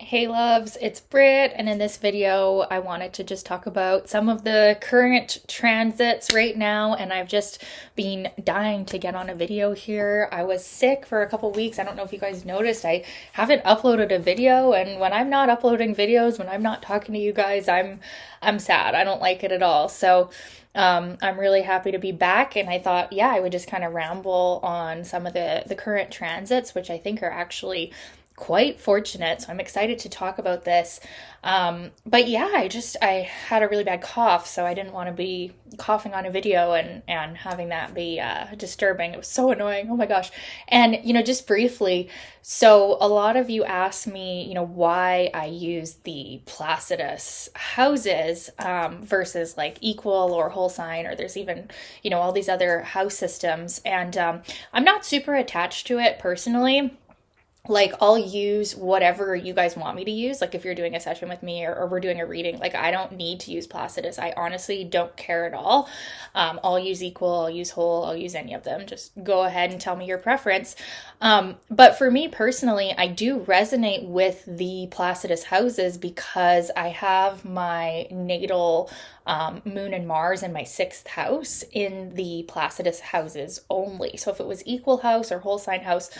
Hey loves, it's Britt, and in this video I wanted to just talk about some of the current transits right now, and I've just been dying to get on a video here. I was sick for a couple weeks. I don't know if you guys noticed, I haven't uploaded a video, and when I'm not uploading videos, when I'm not talking to you guys, I'm sad. I don't like it at all. So I'm really happy to be back, and I thought, yeah, I would just kind of ramble on some of the current transits, which I think are actually quite fortunate. So I'm excited to talk about this. But yeah, I had a really bad cough, so I didn't want to be coughing on a video and having that be disturbing. It was so annoying. Oh my gosh. And just briefly, so a lot of you asked me, why I use the Placidus houses versus like equal or whole sign, or there's even, all these other house systems. And I'm not super attached to it personally. Like, I'll use whatever you guys want me to use. Like, if you're doing a session with me, or we're doing a reading, like, I don't need to use Placidus. I honestly don't care at all. I'll use equal, I'll use whole, I'll use any of them. Just go ahead and tell me your preference. But for me personally, I do resonate with the Placidus houses because I have my natal Moon and Mars in my sixth house in the Placidus houses only. So if it was equal house or whole sign house,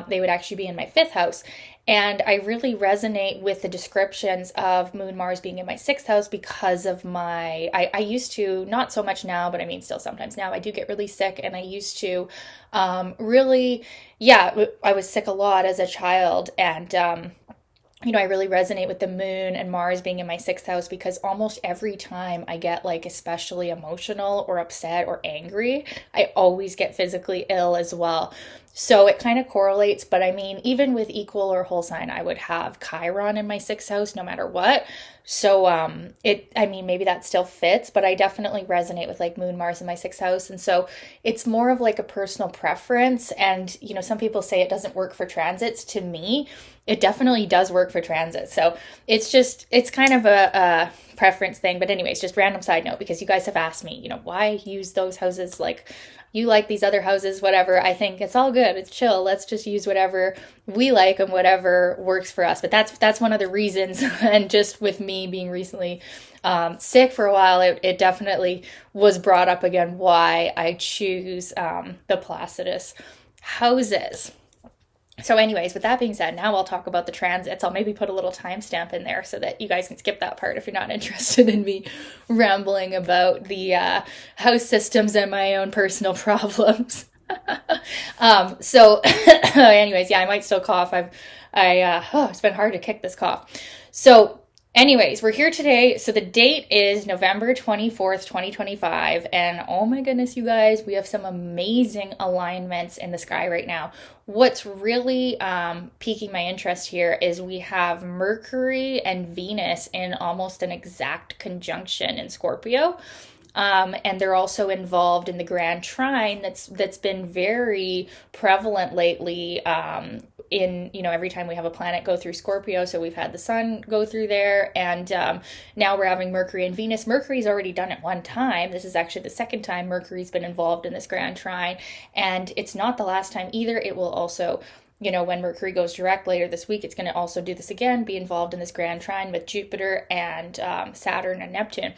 they would actually be in my fifth house. And I really resonate with the descriptions of Moon Mars being in my sixth house because of I used to, not so much now, but I mean, still sometimes now, I do get really sick. And I used to really, yeah, I was sick a lot as a child. And I really resonate with the moon and Mars being in my sixth house because almost every time I get like especially emotional or upset or angry, I always get physically ill as well. So it kind of correlates, but I mean, even with equal or whole sign, I would have Chiron in my sixth house no matter what. So I mean, maybe that still fits, but I definitely resonate with like Moon Mars in my sixth house. And so it's more of like a personal preference. And, some people say it doesn't work for transits. To me, it definitely does work for transits. So it's kind of a preference thing. But anyways, just random side note, because you guys have asked me, why use those houses? Like, you like these other houses, whatever. I think it's all good. It's chill. Let's just use whatever we like and whatever works for us. But that's one of the reasons. And just with me being recently sick for a while, it definitely was brought up again why I choose the Placidus houses. So anyways, with that being said, now I'll talk about the transits. I'll maybe put a little timestamp in there so that you guys can skip that part if you're not interested in me rambling about the house systems and my own personal problems. So anyways, yeah, I might still cough. It's been hard to kick this cough. So anyways, we're here today. So the date is November 24th, 2025. And oh my goodness, you guys, we have some amazing alignments in the sky right now. What's really piquing my interest here is we have Mercury and Venus in almost an exact conjunction in Scorpio. And they're also involved in the grand trine that's been very prevalent lately in, every time we have a planet go through Scorpio. So we've had the sun go through there, and now we're having Mercury and Venus. Mercury's already done it one time. This is actually the second time Mercury's been involved in this grand trine, and it's not the last time either. It will also, when Mercury goes direct later this week, it's going to also do this again, be involved in this grand trine with Jupiter and Saturn and Neptune.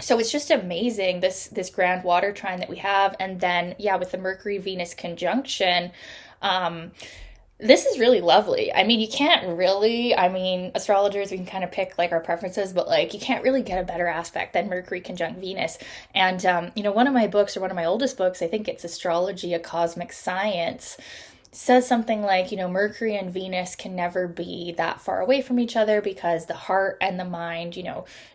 So it's just amazing, this grand water trine that we have. And then, yeah, with the Mercury-Venus conjunction, this is really lovely. I mean, astrologers, we can kind of pick like our preferences, but like you can't really get a better aspect than Mercury conjunct Venus. And, one of my books, or one of my oldest books, I think it's Astrology, a Cosmic Science, says something like, Mercury and Venus can never be that far away from each other because the heart and the mind,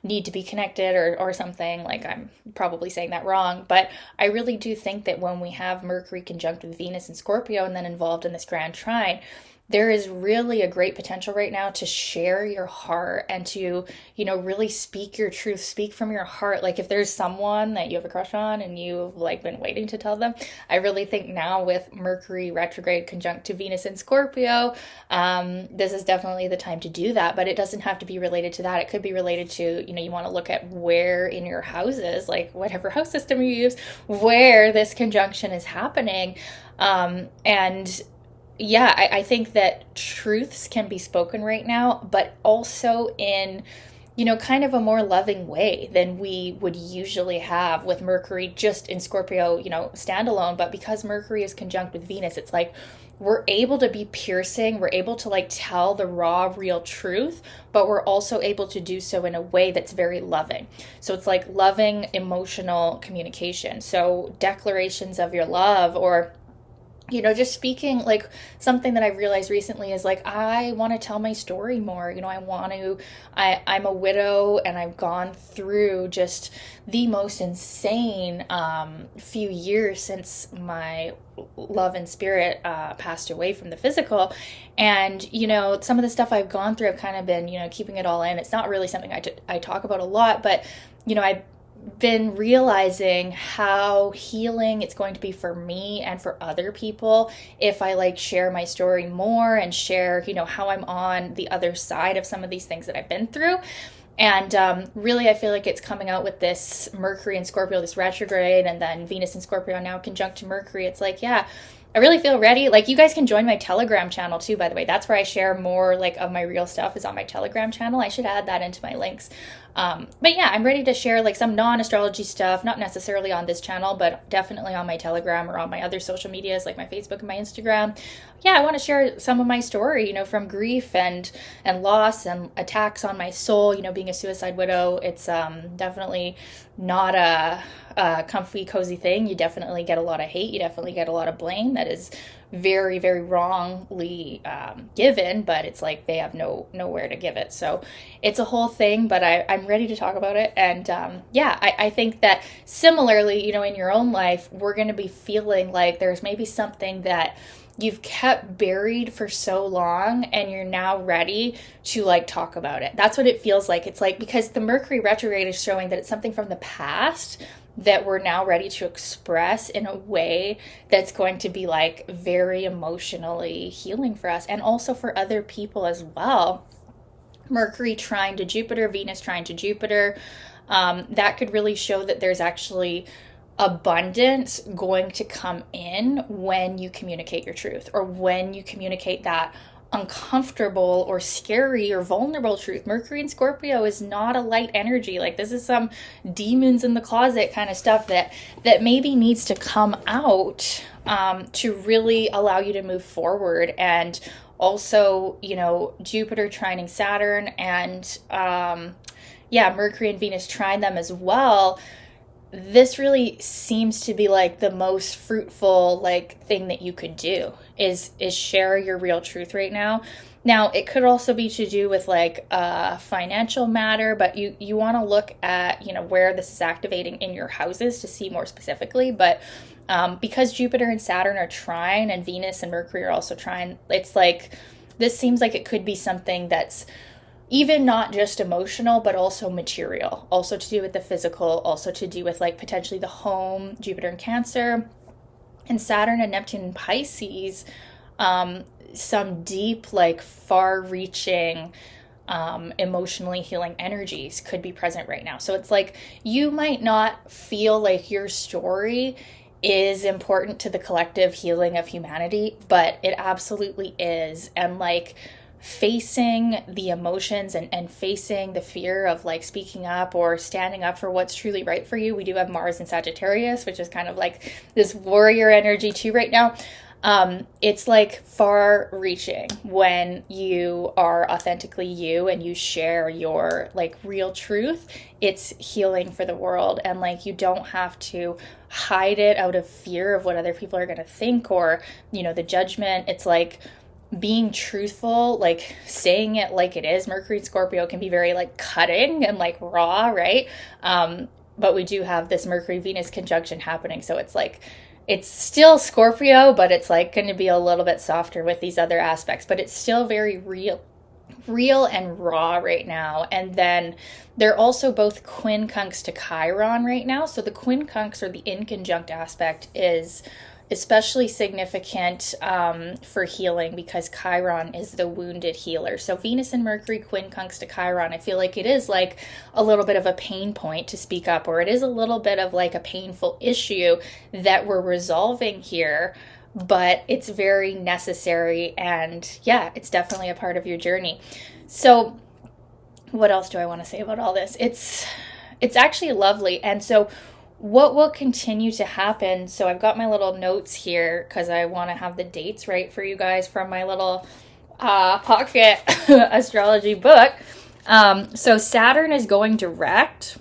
need to be connected, or something. Like, I'm probably saying that wrong, but I really do think that when we have Mercury conjunct with Venus and Scorpio and then involved in this grand trine, there is really a great potential right now to share your heart and to, really speak your truth, speak from your heart. Like, if there's someone that you have a crush on and you've like been waiting to tell them, I really think now with Mercury retrograde conjunct to Venus in Scorpio, this is definitely the time to do that. But it doesn't have to be related to that. It could be related to, you want to look at where in your houses, like whatever house system you use, where this conjunction is happening. And yeah, I think that truths can be spoken right now, but also in, kind of a more loving way than we would usually have with Mercury just in Scorpio, standalone. But because Mercury is conjunct with Venus, it's like we're able to be piercing, we're able to like tell the raw, real truth, but we're also able to do so in a way that's very loving. So it's like loving, emotional communication. So declarations of your love, or just speaking, like something that I've realized recently is like, I want to tell my story more. I'm a widow and I've gone through just the most insane few years since my love and spirit passed away from the physical. And, some of the stuff I've gone through, I've kind of been, keeping it all in. It's not really something I talk about a lot, but, I've been realizing how healing it's going to be for me and for other people if I like share my story more and share, how I'm on the other side of some of these things that I've been through. And really, I feel like it's coming out with this Mercury in Scorpio, this retrograde, and then Venus in Scorpio now conjunct to Mercury. It's like, yeah, I really feel ready. Like, you guys can join my Telegram channel too, by the way. That's where I share more like of my real stuff, is on my Telegram channel. I should add that into my links. But yeah, I'm ready to share like some non-astrology stuff, not necessarily on this channel, but definitely on my Telegram or on my other social medias like my Facebook and my Instagram. Yeah, I want to share some of my story, from grief and loss and attacks on my soul, being a suicide widow. It's definitely not a comfy, cozy thing. You definitely get a lot of hate. You definitely get a lot of blame that is very, very wrongly given, but it's like they have nowhere to give it. So it's a whole thing, but I'm ready to talk about it. And yeah, I think that similarly, in your own life, we're going to be feeling like there's maybe something that you've kept buried for so long and you're now ready to like talk about it. That's what it feels like. It's like, because the Mercury retrograde is showing that it's something from the past that we're now ready to express in a way that's going to be like very emotionally healing for us and also for other people as well. Mercury trine to Jupiter, Venus trine to Jupiter, that could really show that there's actually abundance going to come in when you communicate your truth, or when you communicate that uncomfortable or scary or vulnerable truth. Mercury in Scorpio is not a light energy. Like, this is some demons in the closet kind of stuff that maybe needs to come out to really allow you to move forward. And also, Jupiter trining Saturn, and Mercury and Venus trine them as well. This really seems to be like the most fruitful like thing that you could do is share your real truth right now. Now, it could also be to do with like a financial matter, but you want to look at, where this is activating in your houses to see more specifically. But because Jupiter and Saturn are trine and Venus and Mercury are also trine, it's like, this seems like it could be something that's even not just emotional, but also material, also to do with the physical, also to do with like potentially the home. Jupiter in Cancer and Saturn and Neptune in Pisces, some deep, like far-reaching, emotionally healing energies could be present right now. So it's like, you might not feel like your story is important to the collective healing of humanity, but it absolutely is. And like, facing the emotions and facing the fear of like speaking up or standing up for what's truly right for you. We do have Mars in Sagittarius, which is kind of like this warrior energy too right now. It's like far reaching when you are authentically you and you share your like real truth. It's healing for the world, and like, you don't have to hide it out of fear of what other people are going to think, or, the judgment. It's like, being truthful, like saying it like it is. Mercury and Scorpio can be very like cutting and like raw, right? But we do have this Mercury-Venus conjunction happening. So it's like, it's still Scorpio, but it's like going to be a little bit softer with these other aspects, but it's still very real and raw right now. And then they're also both quincunx to Chiron right now. So the quincunx, or the inconjunct aspect, is especially significant for healing, because Chiron is the wounded healer. So Venus and Mercury quincunx to Chiron, I feel like it is like a little bit of a pain point to speak up, or it is a little bit of like a painful issue that we're resolving here. but it's very necessary. And yeah, it's definitely a part of your journey. So what else do I want to say about all this? It's actually lovely. And so what will continue to happen, so I've got my little notes here because I want to have the dates right for you guys from my little pocket astrology book. So Saturn is going direct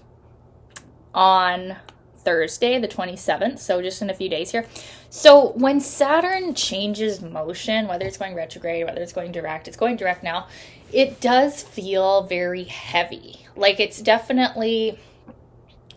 on Thursday, the 27th, so just in a few days here. So when Saturn changes motion, whether it's going retrograde, whether it's going direct now, it does feel very heavy. Like it's definitely,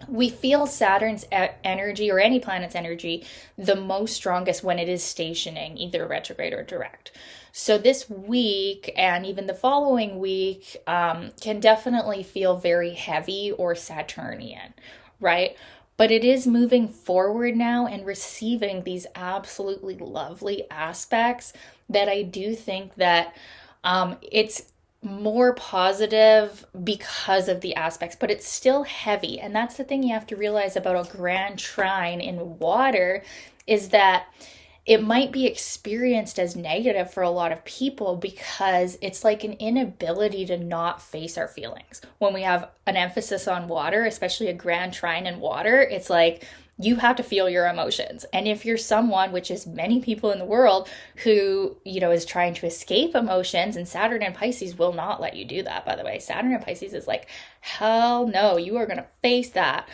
we feel Saturn's energy, or any planet's energy, the most strongest when it is stationing, either retrograde or direct. So this week and even the following week can definitely feel very heavy or Saturnian, right? But it is moving forward now and receiving these absolutely lovely aspects that I do think that it's more positive because of the aspects, but it's still heavy. And that's the thing you have to realize about a grand trine in water, is that it might be experienced as negative for a lot of people because it's like an inability to not face our feelings. When we have an emphasis on water, especially a grand trine in water, it's like you have to feel your emotions. And if you're someone, which is many people in the world, who, you know, is trying to escape emotions, and Saturn and Pisces will not let you do that, by the way. Saturn and Pisces is like, hell no, you are going to face that.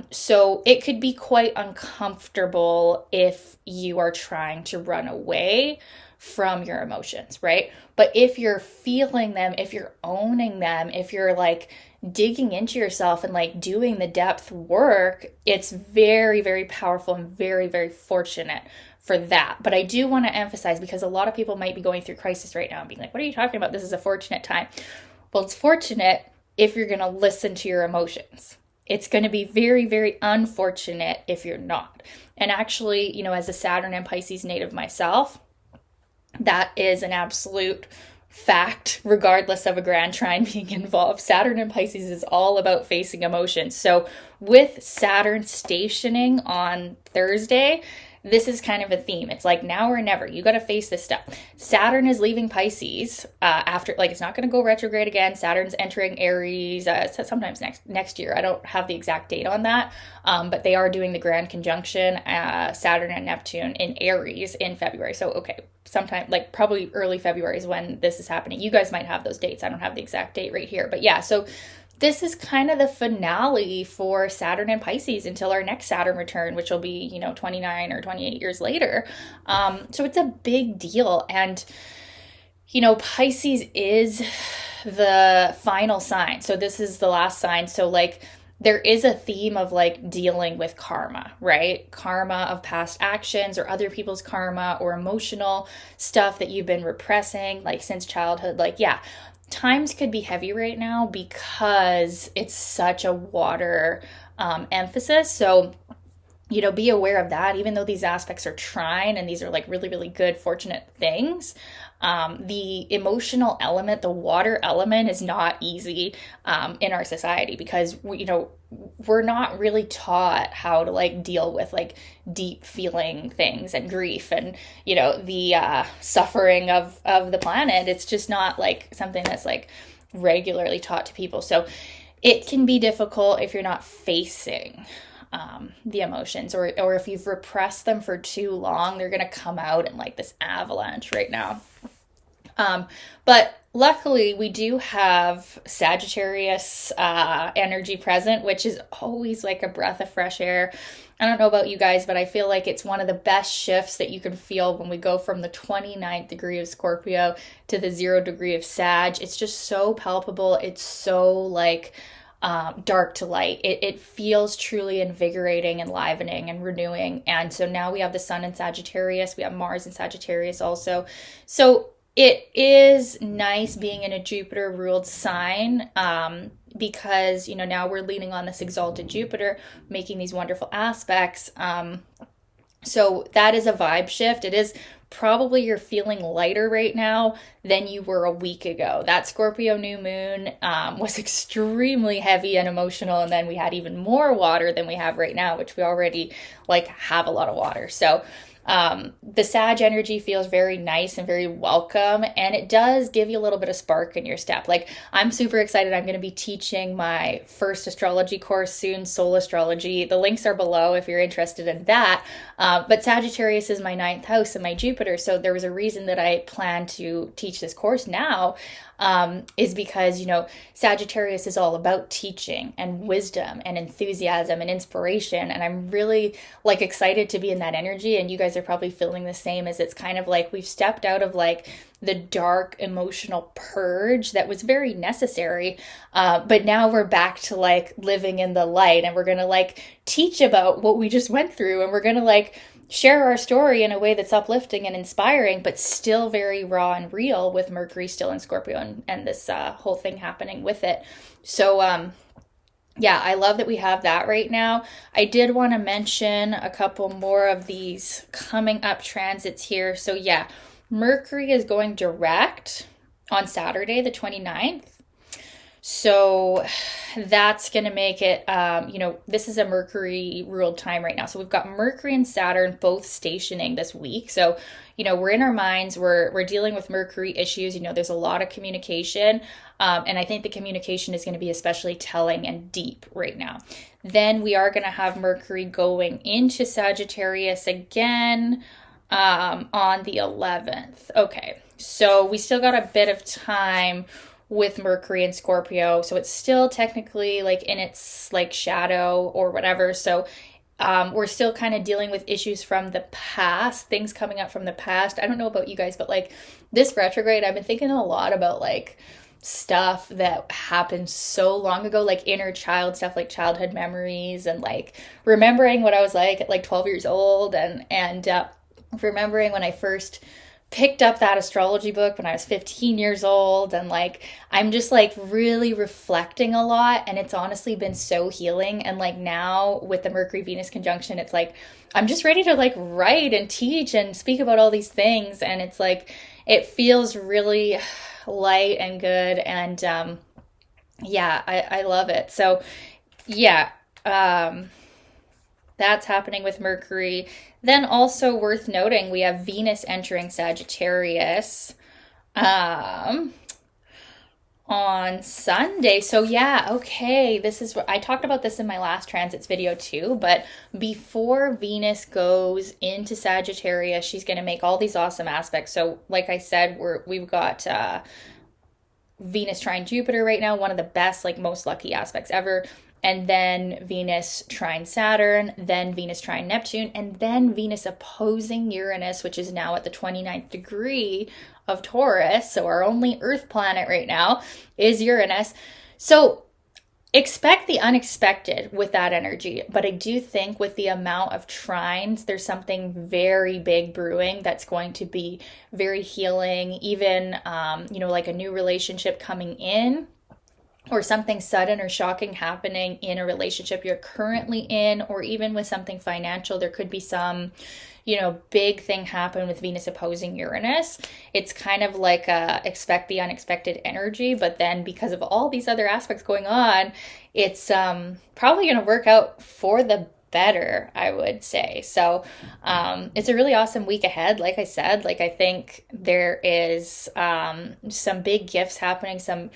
So it could be quite uncomfortable if you are trying to run away from your emotions, right? But if you're feeling them, if you're owning them, if you're like digging into yourself and like doing the depth work, it's very, very powerful and very, very fortunate for that. But I do want to emphasize, because a lot of people might be going through crisis right now and being like, what are you talking about? This is a fortunate time. Well, it's fortunate if you're going to listen to your emotions. It's going to be very, very unfortunate if you're not. And actually, you know, as a Saturn and Pisces native myself, that is an absolute fact, regardless of a grand trine being involved. Saturn and Pisces is all about facing emotions. So with Saturn stationing on Thursday, this is kind of a theme. It's like now or never. You got to face this stuff. Saturn is leaving Pisces after, like, it's not going to go retrograde again. Saturn's entering Aries sometimes next year. I don't have the exact date on that, but they are doing the grand conjunction, Saturn and Neptune in Aries in February. So, okay, sometime, like probably early February is when this is happening. You guys might have those dates. I don't have the exact date right here. But yeah, so this is kind of the finale for Saturn and Pisces until our next Saturn return, which will be, you know, 29 or 28 years later. So it's a big deal. And, you know, Pisces is the final sign. So this is the last sign. So like there is a theme of like dealing with karma, right? Karma of past actions or other people's karma or emotional stuff that you've been repressing like since childhood. Like, yeah. Times could be heavy right now because it's such a water emphasis. So, you know, be aware of that. Even though these aspects are trine and these are like really, really good, fortunate things, the emotional element, the water element is not easy in our society because, you know, we're not really taught how to like deal with like deep feeling things and grief and, you know, the suffering of the planet. It's just not like something that's like regularly taught to people. So it can be difficult if you're not facing the emotions, or if you've repressed them for too long, they're going to come out in like this avalanche right now. But luckily we do have Sagittarius energy present, which is always like a breath of fresh air. I don't know about you guys, but I feel like it's one of the best shifts that you can feel when we go from the 29th degree of Scorpio to the 0 degree of Sag. It's just so palpable. It's so like dark to light. It feels truly invigorating, enlivening, and renewing. And so now we have the Sun in Sagittarius. We have Mars in Sagittarius also. So it is nice being in a Jupiter ruled sign because, you know, now we're leaning on this exalted Jupiter, making these wonderful aspects. So that is a vibe shift. It is probably you're feeling lighter right now than you were a week ago. That Scorpio new moon was extremely heavy and emotional. And then we had even more water than we have right now, which we already like have a lot of water. So The Sag energy feels very nice and very welcome, and it does give you a little bit of spark in your step. Like, I'm super excited. I'm going to be teaching my first astrology course soon, soul astrology. The links are below if you're interested in that. But Sagittarius is my ninth house and my Jupiter, so there was a reason that I plan to teach this course now. Is because, Sagittarius is all about teaching and wisdom and enthusiasm and inspiration. And I'm really like excited to be in that energy. And you guys are probably feeling the same, as it's kind of like we've stepped out of like the dark emotional purge that was very necessary. But now we're back to like living in the light, and we're going to like teach about what we just went through. And we're going to like share our story in a way that's uplifting and inspiring, but still very raw and real, with Mercury still in Scorpio and this whole thing happening with it. So, yeah, I love that we have that right now. I did want to mention a couple more of these coming up transits here. So yeah, Mercury is going direct on Saturday, the 29th. So that's going to make it, this is a Mercury ruled time right now. So we've got Mercury and Saturn both stationing this week. So, we're in our minds, we're dealing with Mercury issues. There's a lot of communication. And I think the communication is going to be especially telling and deep right now. Then we are going to have Mercury going into Sagittarius again on the 11th. Okay, so we still got a bit of time with Mercury and Scorpio, so it's still technically like in its like shadow or whatever. So we're still kind of dealing with issues from the past, things coming up from the past. I don't know about you guys, but like this retrograde, I've been thinking a lot about like stuff that happened so long ago, like inner child stuff, like childhood memories, and like remembering what I was like at like 12 years old, and remembering when I first picked up that astrology book when I was 15 years old. And like, I'm just like really reflecting a lot, and it's honestly been so healing. And like now with the Mercury-Venus conjunction, it's like, I'm just ready to like write and teach and speak about all these things. And it's like, it feels really light and good. And yeah, I love it. So yeah, that's happening with Mercury. Then also worth noting, we have Venus entering Sagittarius on Sunday. So yeah, okay, this is what I talked about this in my last transits video too, but before Venus goes into Sagittarius, she's going to make all these awesome aspects. So like I said, we've got Venus trine Jupiter right now, one of the best, like most lucky aspects ever. And then Venus trine Saturn, then Venus trine Neptune, and then Venus opposing Uranus, which is now at the 29th degree of Taurus. So our only Earth planet right now is Uranus. So expect the unexpected with that energy. But I do think with the amount of trines, there's something very big brewing that's going to be very healing, even, like a new relationship coming in, or something sudden or shocking happening in a relationship you're currently in, or even with something financial. There could be some, big thing happen with Venus opposing Uranus. It's kind of like expect the unexpected energy, but then because of all these other aspects going on, it's probably going to work out for the better, I would say. So it's a really awesome week ahead. Like I said, like I think there is some big gifts happening, some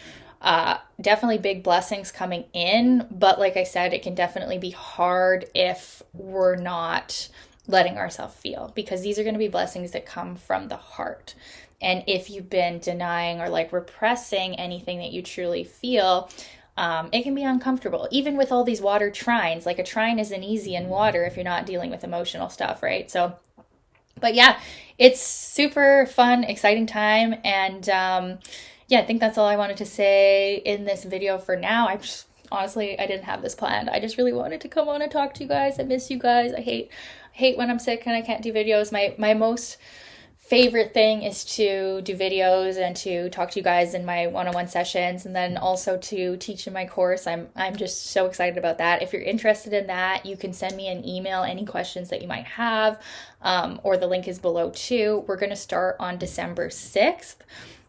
definitely big blessings coming in, but like I said, it can definitely be hard if we're not letting ourselves feel, because these are going to be blessings that come from the heart. And if you've been denying or like repressing anything that you truly feel, it can be uncomfortable, even with all these water trines. Like a trine isn't easy in water if you're not dealing with emotional stuff, right? So, but yeah, it's super fun, exciting time. And yeah, I think that's all I wanted to say in this video for now. Honestly, I didn't have this planned. I just really wanted to come on and talk to you guys. I miss you guys. I hate when I'm sick and I can't do videos. My most favorite thing is to do videos and to talk to you guys in my one-on-one sessions, and then also to teach in my course. I'm just so excited about that. If you're interested in that, you can send me an email, any questions that you might have, or the link is below too. We're going to start on December 6th.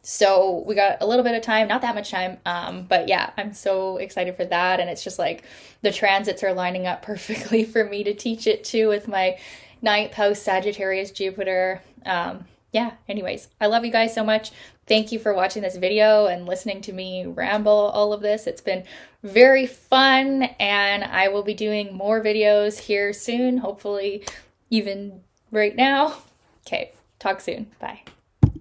So we got a little bit of time, not that much time, but yeah, I'm so excited for that. And it's just like the transits are lining up perfectly for me to teach it too, with my ninth house Sagittarius Jupiter. Yeah, anyways, I love you guys so much. Thank you for watching this video and listening to me ramble all of this. It's been very fun, and I will be doing more videos here soon, hopefully even right now. Okay, talk soon. Bye.